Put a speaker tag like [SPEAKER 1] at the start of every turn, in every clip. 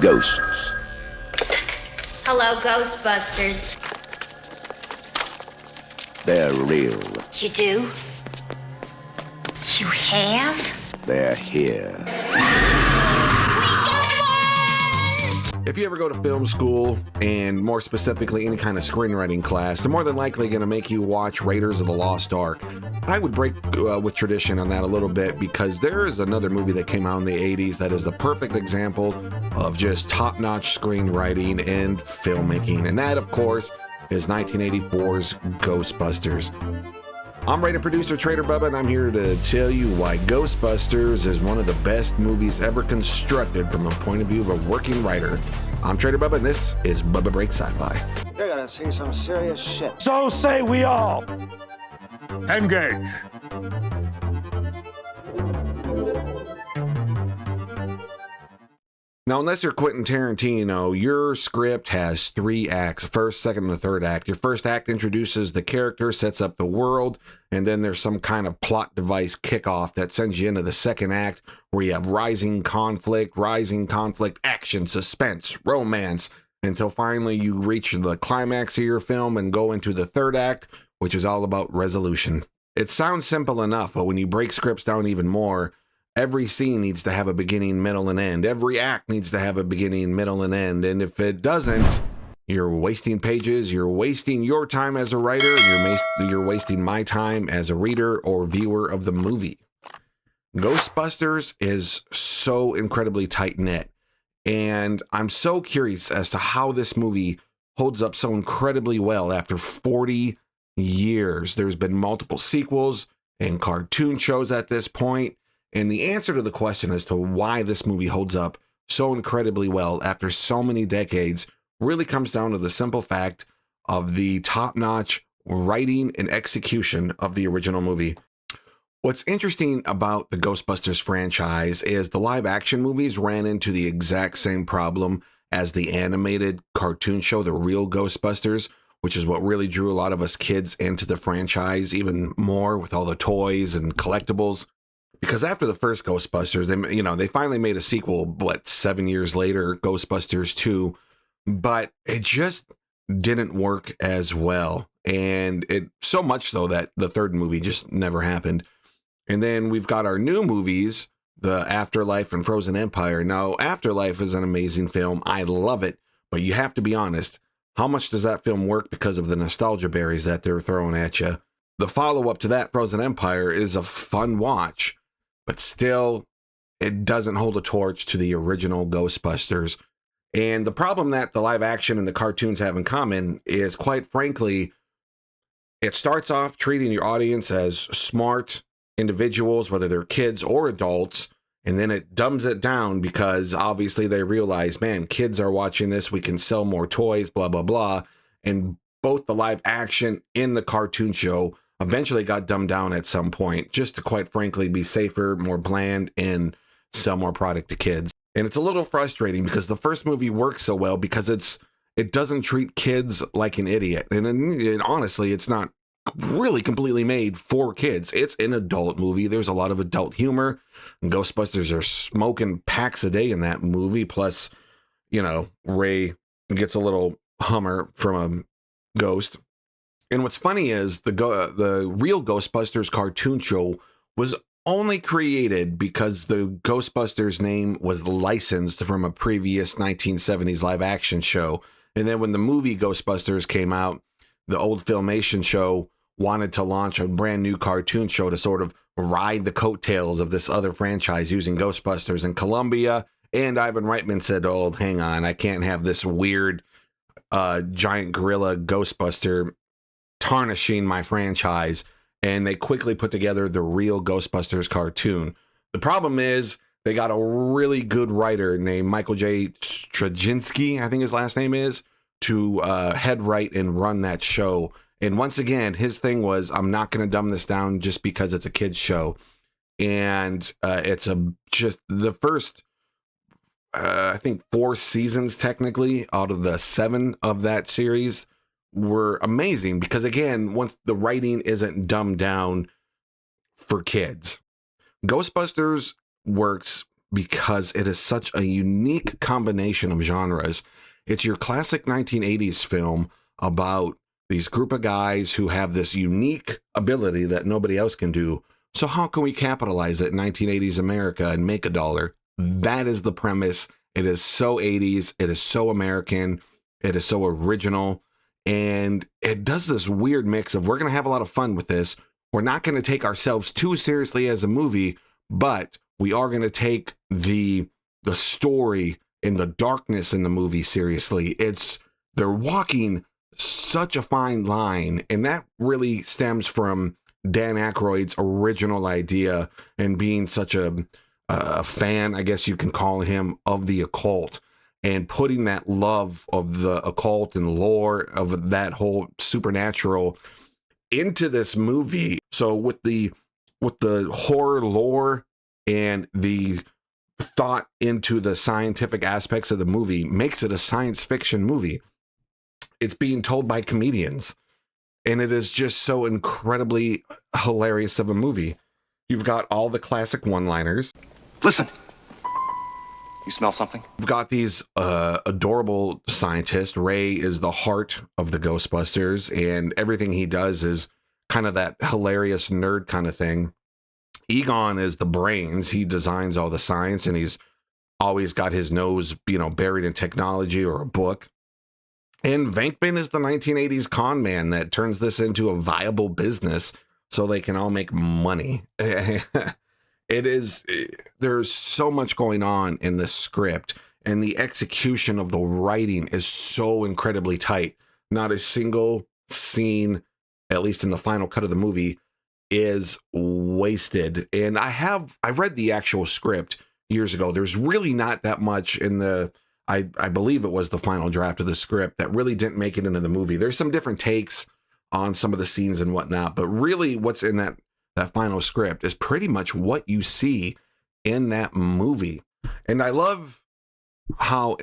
[SPEAKER 1] Ghosts.
[SPEAKER 2] Hello, Ghostbusters.
[SPEAKER 1] They're real.
[SPEAKER 2] You do? You have?
[SPEAKER 1] They're here.
[SPEAKER 3] If you ever go to film school, and more specifically any kind of screenwriting class, they're more than likely going to make you watch Raiders of the Lost Ark. I would break with tradition on that a little bit because there is another movie that came out in the 80s that is the perfect example of just top-notch screenwriting and filmmaking, and that, of course, is 1984's Ghostbusters. I'm writer producer Trader Bubba, and I'm here to tell you why Ghostbusters is one of the best movies ever constructed from a point of view of a working writer. I'm Trader Bubba, and this is Bubba Breaks Sci-Fi.
[SPEAKER 4] You're gonna see some serious shit.
[SPEAKER 5] So say we all. Engage.
[SPEAKER 3] Now, unless you're Quentin Tarantino, your script has 3 acts, first, second, and the third act. Your first act introduces the character, sets up the world, and then there's some kind of plot device kickoff that sends you into the second act where you have rising conflict, action, suspense, romance, until finally you reach the climax of your film and go into the third act, which is all about resolution. It sounds simple enough, but when you break scripts down even more, every scene needs to have a beginning, middle, and end. Every act needs to have a beginning, middle, and end. And if it doesn't, you're wasting pages, you're wasting your time as a writer, and you're wasting my time as a reader or viewer of the movie. Ghostbusters is so incredibly tight-knit, and I'm so curious as to how this movie holds up so incredibly well after 40 years. There's been multiple sequels and cartoon shows at this point. And the answer to the question as to why this movie holds up so incredibly well after so many decades really comes down to the simple fact of the top-notch writing and execution of the original movie. What's interesting about the Ghostbusters franchise is the live-action movies ran into the exact same problem as the animated cartoon show, The Real Ghostbusters, which is what really drew a lot of us kids into the franchise even more with all the toys and collectibles. Because after the first Ghostbusters, they finally made a sequel, 7 years later, Ghostbusters 2, but it just didn't work as well. And it so much so that the third movie just never happened. And then we've got our new movies, the Afterlife and Frozen Empire. Now, Afterlife is an amazing film. I love it, but you have to be honest. How much does that film work because of the nostalgia berries that they're throwing at you? The follow-up to that, Frozen Empire, is a fun watch. But still, it doesn't hold a torch to the original Ghostbusters. And the problem that the live action and the cartoons have in common is, quite frankly, it starts off treating your audience as smart individuals, whether they're kids or adults, and then it dumbs it down because obviously they realize, man, kids are watching this, we can sell more toys, blah, blah, blah. And both the live action and the cartoon show eventually got dumbed down at some point, just to quite frankly be safer, more bland, and sell more product to kids. And it's a little frustrating because the first movie works so well because it doesn't treat kids like an idiot. And honestly, it's not really completely made for kids. It's an adult movie. There's a lot of adult humor. And Ghostbusters are smoking packs a day in that movie. Plus, Ray gets a little Hummer from a ghost. And what's funny is the real Ghostbusters cartoon show was only created because the Ghostbusters name was licensed from a previous 1970s live action show. And then when the movie Ghostbusters came out, the old Filmation show wanted to launch a brand new cartoon show to sort of ride the coattails of this other franchise using Ghostbusters. And Columbia and Ivan Reitman said, oh, hang on, I can't have this weird giant gorilla Ghostbuster tarnishing my franchise. And they quickly put together the Real Ghostbusters cartoon. The problem is they got a really good writer named Michael J. Straczynski, I think his last name is, to head write and run that show. And once again, his thing was, I'm not going to dumb this down just because it's a kid's show. And it's just the first, I think 4 seasons technically out of the 7 of that series were amazing because, again, once the writing isn't dumbed down for kids. Ghostbusters works because it is such a unique combination of genres. It's your classic 1980s film about these group of guys who have this unique ability that nobody else can do. So how can we capitalize it in 1980s America and make $1? That is the premise. It is so 80s. It is so American. It is so original. And it does this weird mix of, we're going to have a lot of fun with this. We're not going to take ourselves too seriously as a movie, but we are going to take the story and the darkness in the movie seriously. They're walking such a fine line, and that really stems from Dan Aykroyd's original idea and being such a fan, I guess you can call him, of the occult, and putting that love of the occult and lore of that whole supernatural into this movie. So with the horror lore and the thought into the scientific aspects of the movie makes it a science fiction movie. It's being told by comedians, and it is just so incredibly hilarious of a movie. You've got all the classic one-liners.
[SPEAKER 6] Listen. You smell something?
[SPEAKER 3] You've got these adorable scientists. Ray is the heart of the Ghostbusters, and everything he does is kind of that hilarious nerd kind of thing. Egon is the brains. He designs all the science, and he's always got his nose, buried in technology or a book. And Venkman is the 1980s con man that turns this into a viable business so they can all make money. There's so much going on in this script, and the execution of the writing is so incredibly tight. Not a single scene, at least in the final cut of the movie, is wasted. And I read the actual script years ago. There's really not that much in I believe it was the final draft of the script that really didn't make it into the movie. There's some different takes on some of the scenes and whatnot, but really what's in that final script is pretty much what you see in that movie. And I love how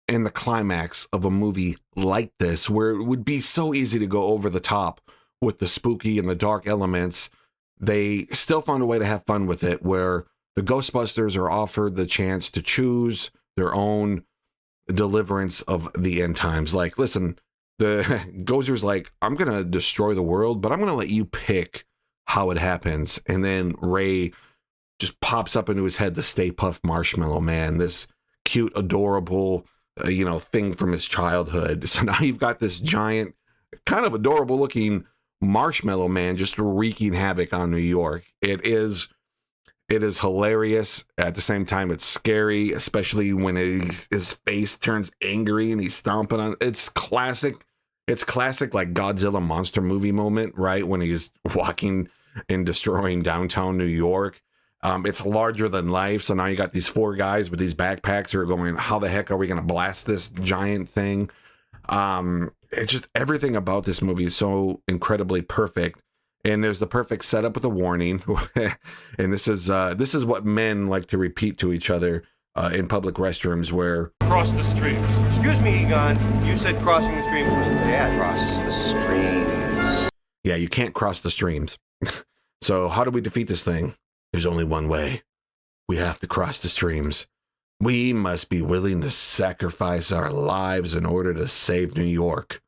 [SPEAKER 3] in the climax of a movie like this, where it would be so easy to go over the top with the spooky and the dark elements, they still found a way to have fun with it, where the Ghostbusters are offered the chance to choose their own deliverance of the end times. Like, listen, the Gozer's like, I'm going to destroy the world, but I'm going to let you pick how it happens. And then Ray just pops up into his head the Stay Puft Marshmallow Man, this cute, adorable, thing from his childhood. So now you've got this giant, kind of adorable looking Marshmallow Man just wreaking havoc on New York. It is hilarious. At the same time, it's scary, especially when his face turns angry and he's stomping on. It's classic like Godzilla monster movie moment, right? When he's walking and destroying downtown New York. It's larger than life. So now you got these 4 guys with these backpacks who are going, how the heck are we going to blast this giant thing? It's just everything about this movie is so incredibly perfect. And there's the perfect setup with a warning. And this is what men like to repeat to each other in public restrooms, where
[SPEAKER 5] Cross the streams.
[SPEAKER 4] Excuse me, Egon. You said crossing the streams was bad. Cross the streams.
[SPEAKER 3] yeah, you can't cross the streams. So how do we defeat this thing? There's only one way. We have to cross the streams. We must be willing to sacrifice our lives in order to save New York.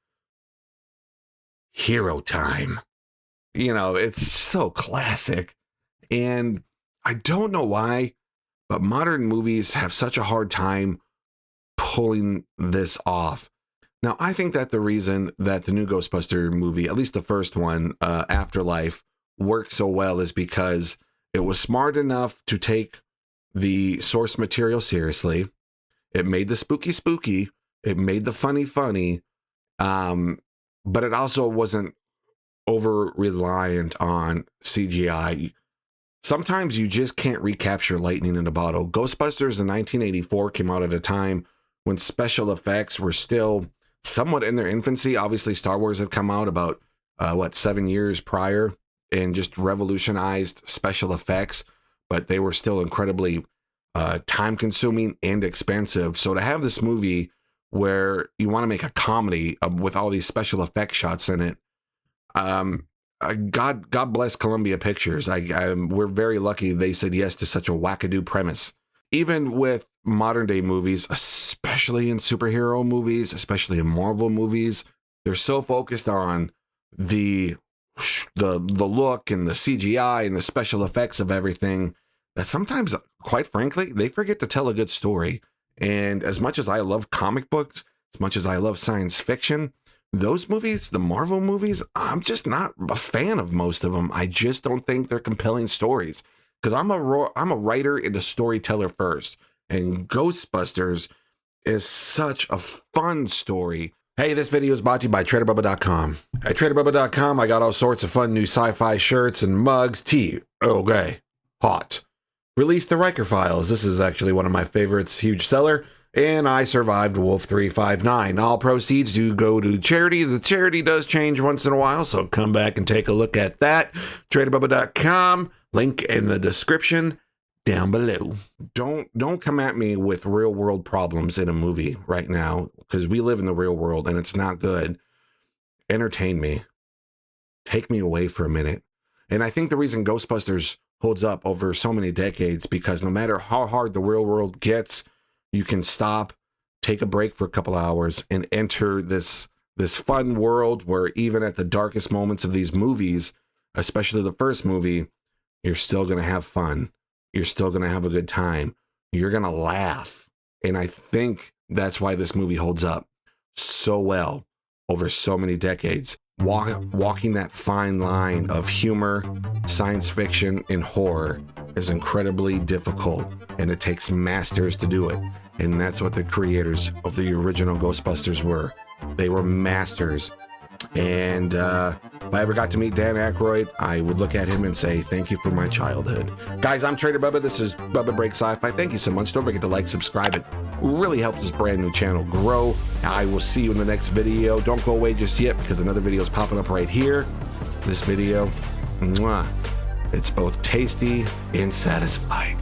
[SPEAKER 3] Hero time. It's so classic. And I don't know why, but modern movies have such a hard time pulling this off. Now, I think that the reason that the new Ghostbuster movie, at least the first one, Afterlife, worked so well is because it was smart enough to take the source material seriously. It made the spooky spooky. It made the funny funny. But it also wasn't over reliant on CGI. Sometimes you just can't recapture lightning in a bottle. Ghostbusters in 1984 came out at a time when special effects were still somewhat in their infancy. Obviously, Star Wars had come out about 7 years prior and just revolutionized special effects, but they were still incredibly time consuming and expensive. So to have this movie where you want to make a comedy with all these special effects shots in it, God bless Columbia Pictures. We're very lucky they said yes to such a wackadoo premise. even with modern day movies, especially in superhero movies, especially in Marvel movies, they're so focused on the look and the CGI and the special effects of everything that sometimes, quite frankly, they forget to tell a good story. And as much as I love comic books, as much as I love science fiction, those movies, the Marvel movies, I'm just not a fan of most of them. I just don't think they're compelling stories, because I'm a writer and a storyteller first. And Ghostbusters is such a fun story. Hey, this video is brought to you by TraderBubba.com. At TraderBubba.com, I got all sorts of fun new sci-fi shirts and mugs. Okay, hot. Release the Riker Files. This is actually one of my favorites, huge seller. And I survived Wolf 359. All proceeds do go to charity. The charity does change once in a while, so come back and take a look at that. TraderBubba.com. Link in the description down below. Don't come at me with real world problems in a movie right now, because we live in the real world and it's not good. Entertain me. Take me away for a minute. And I think the reason Ghostbusters holds up over so many decades, because no matter how hard the real world gets, you can stop, take a break for a couple hours, and enter this fun world where even at the darkest moments of these movies, especially the first movie, you're still going to have fun. You're still going to have a good time. You're going to laugh. And I think that's why this movie holds up so well over so many decades. Walking that fine line of humor, science fiction, and horror is incredibly difficult, and it takes masters to do it. And that's what the creators of the original Ghostbusters were. They were masters. And if I ever got to meet Dan Aykroyd, I would look at him and say, thank you for my childhood. Guys, I'm Trader Bubba. This is Bubba Breaks Sci-Fi. Thank you so much. Don't forget to like, subscribe. It really helps this brand new channel grow. I will see you in the next video. Don't go away just yet, because another video is popping up right here. This video, mwah, it's both tasty and satisfying.